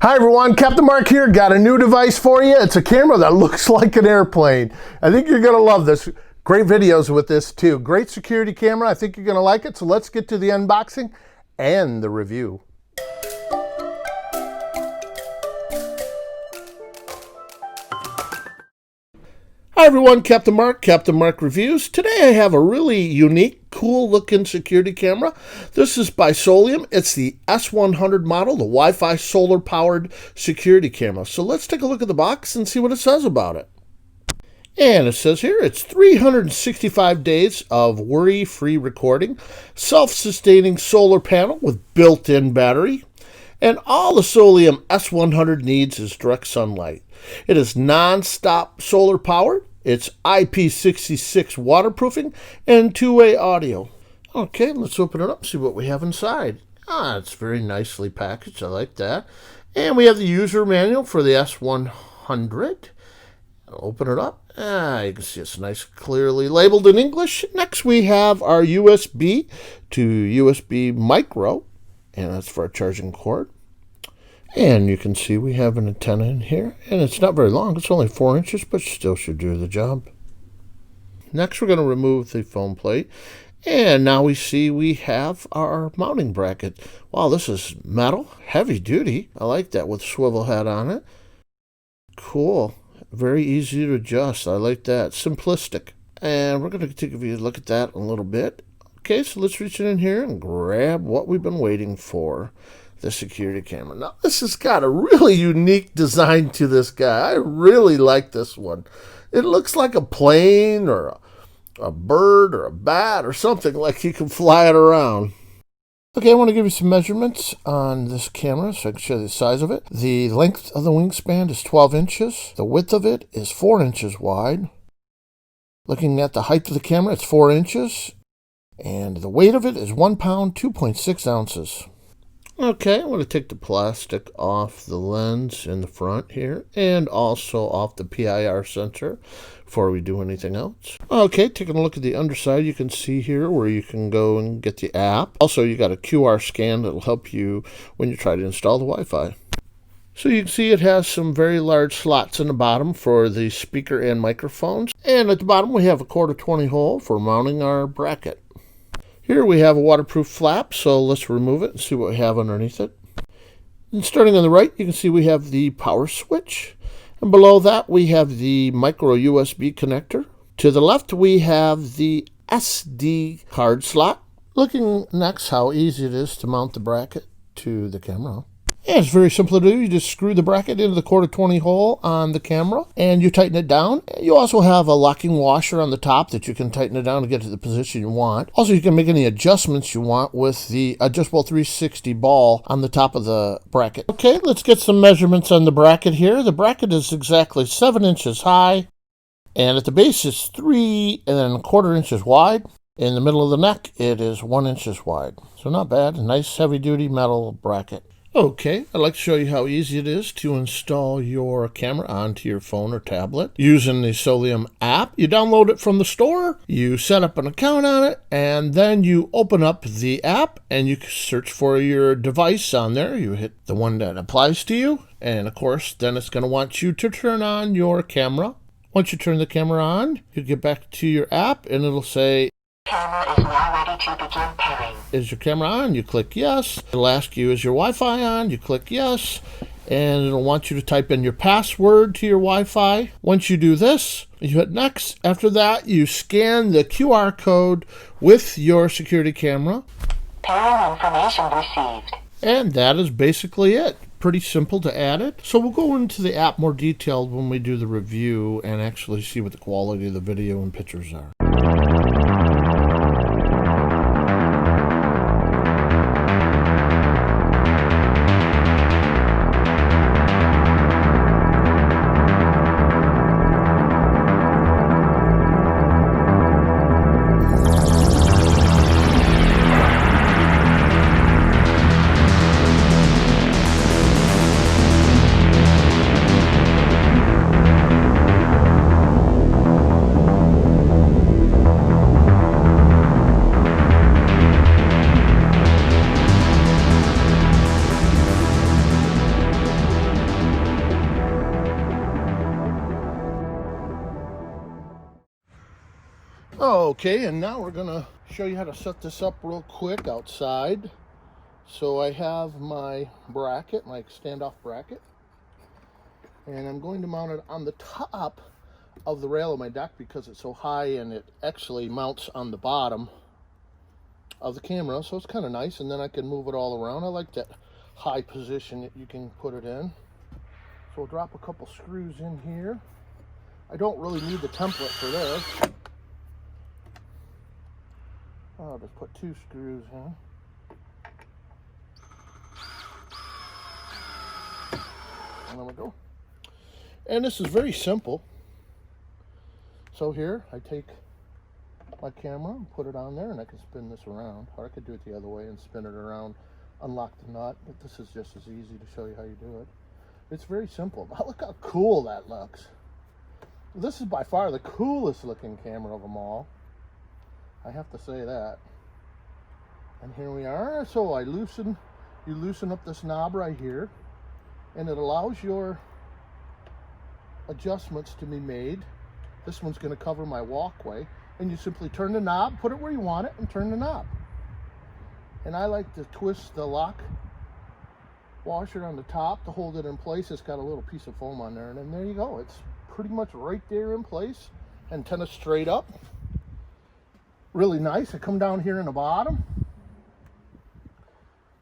Hi everyone, Captain Mark here. Got a new device for you. It's a camera that looks like an airplane. I think you're going to love this. Great videos with this too. Great security camera. I think you're going to like it. So let's get to the unboxing and the review. Hi everyone, Captain Mark Reviews. Today I have a really unique, cool looking security camera. This is by SOLIOM. It's the S100 model, the Wi-Fi solar powered security camera. So let's take a look at the box and see what it says about it. And it says here, it's 365 days of worry-free recording, self-sustaining solar panel with built-in battery, and all the SOLIOM S100 needs is direct sunlight. It is non-stop solar powered. It's IP66 waterproofing and two-way audio. Okay, let's open it up and see what we have inside. It's very nicely packaged. I like that. And we have the user manual for the S100. I'll open it up. You can see it's nice, clearly labeled in English. Next, we have our USB to USB micro, and that's for our charging cord. And you can see we have an antenna in here, and it's not very long. It's only 4 inches, but still should do the job. Next, we're going to remove the foam plate, and now we see we have our mounting bracket. Wow, this is metal, heavy duty. I like that with swivel head on it. Cool. Very easy to adjust. I like that. Simplistic. And we're going to take a look at that in a little bit. Okay, so let's reach in here and grab what we've been waiting for. The security camera. Now, this has got a really unique design to this guy. I really like this one. It looks like a plane or a bird or a bat or something, like you can fly it around. Okay, I want to give you some measurements on this camera so I can show you the size of it. The length of the wingspan is 12 inches. The width of it is 4 inches wide. Looking at the height of the camera, it's 4 inches. And the weight of it is 1 pound, 2.6 ounces. Okay, I'm going to take the plastic off the lens in the front here and also off the PIR sensor before we do anything else. Okay, taking a look at the underside, you can see here where you can go and get the app. Also, you got a QR scan that will help you when you try to install the Wi-Fi. So you can see it has some very large slots in the bottom for the speaker and microphones. And at the bottom, we have a 1/4-20 hole for mounting our bracket. Here we have a waterproof flap, so let's remove it and see what we have underneath it. And starting on the right, you can see we have the power switch. And below that, we have the micro USB connector. To the left, we have the SD card slot. Looking next how easy it is to mount the bracket to the camera. Yeah, it's very simple to do. You just screw the bracket into the 1/4-20 hole on the camera and you tighten it down. You also have a locking washer on the top that you can tighten it down to get to the position you want. Also, you can make any adjustments you want with the adjustable 360 ball on the top of the bracket. Okay, let's get some measurements on the bracket here. The bracket is exactly 7 inches high, and at the base it's 3¼ inches wide. In the middle of the neck, it is 1 inch wide. So not bad. A nice heavy-duty metal bracket. Okay, I'd like to show you how easy it is to install your camera onto your phone or tablet using the SOLIOM app. You download it from the store, you set up an account on it, and then you open up the app and you search for your device on there. You hit the one that applies to you, and of course, then it's going to want you to turn on your camera. Once you turn the camera on, you get back to your app and it'll say, "Camera is now ready to begin pairing." Is your camera on? You click yes. It'll ask you, is your Wi-Fi on? You click yes. And it'll want you to type in your password to your Wi-Fi. Once you do this, you hit next. After that, you scan the QR code with your security camera. Pairing information received. And that is basically it. Pretty simple to add it. So we'll go into the app more detailed when we do the review and actually see what the quality of the video and pictures are. Okay, and now we're gonna show you how to set this up real quick outside. So I have my bracket, my standoff bracket, and I'm going to mount it on the top of the rail of my deck because it's so high, and it actually mounts on the bottom of the camera, so it's kind of nice. And then I can move it all around. I like that high position that you can put it in. So we'll drop a couple screws in here. I don't really need the template for this. I'll just put 2 screws in. And there we go. And this is very simple. So here, I take my camera and put it on there, and I can spin this around. Or I could do it the other way and spin it around, unlock the nut, but this is just as easy to show you how you do it. It's very simple. But look how cool that looks. This is by far the coolest looking camera of them all. I have to say that. And here we are. So you loosen up this knob right here, and it allows your adjustments to be made. This one's going to cover my walkway, and you simply turn the knob, put it where you want it, and turn the knob. And I like to twist the lock washer on the top to hold it in place. It's got a little piece of foam on there, and then there you go. It's pretty much right there in place. Antenna straight up. Really nice. I come down here in the bottom,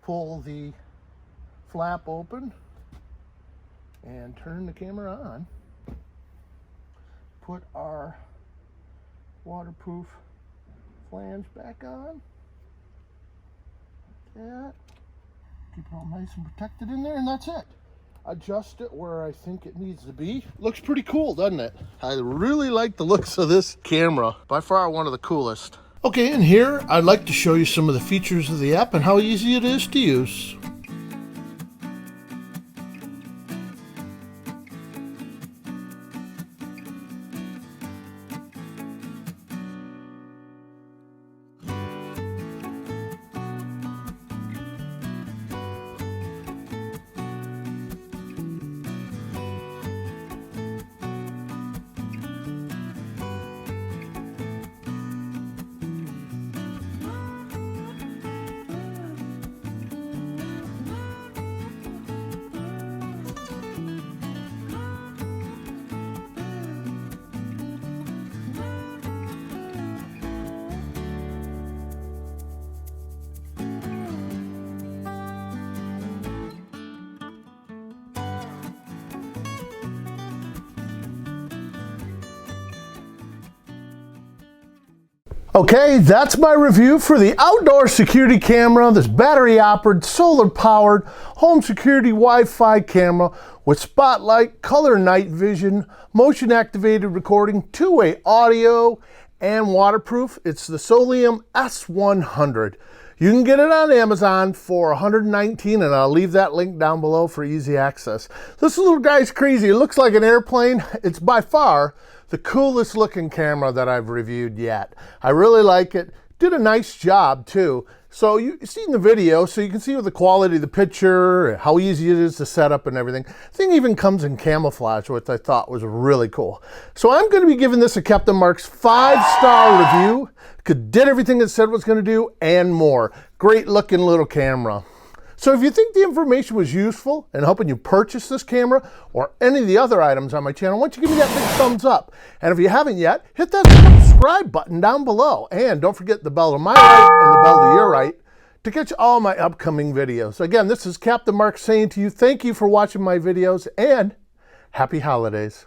pull the flap open, and turn the camera on. Put our waterproof flange back on. Like that. Keep it all nice and protected in there, and that's it. Adjust it where I think it needs to be. Looks pretty cool, doesn't it? I really like the looks of this camera. By far one of the coolest. Okay, and here I'd like to show you some of the features of the app and how easy it is to use. Okay, that's my review for the outdoor security camera, this battery operated, solar powered, home security Wi-Fi camera with spotlight, color night vision, motion activated recording, 2-way audio, and waterproof. It's the SOLIOM S100. You can get it on Amazon for $119, and I'll leave that link down below for easy access. This little guy's crazy. It looks like an airplane. It's by far the coolest looking camera that I've reviewed yet. I really like it. Did a nice job too. So you've seen the video, so you can see with the quality of the picture, how easy it is to set up and everything. The thing even comes in camouflage, which I thought was really cool. So I'm going to be giving this a Captain Mark's 5-star review. Did everything it said it was going to do and more. Great looking little camera. So if you think the information was useful in helping you purchase this camera or any of the other items on my channel, why don't you give me that big thumbs up? And if you haven't yet, hit that subscribe button down below. And don't forget the bell to my right and the bell to your right to catch all my upcoming videos. Again, this is Captain Mark saying to you, thank you for watching my videos and happy holidays.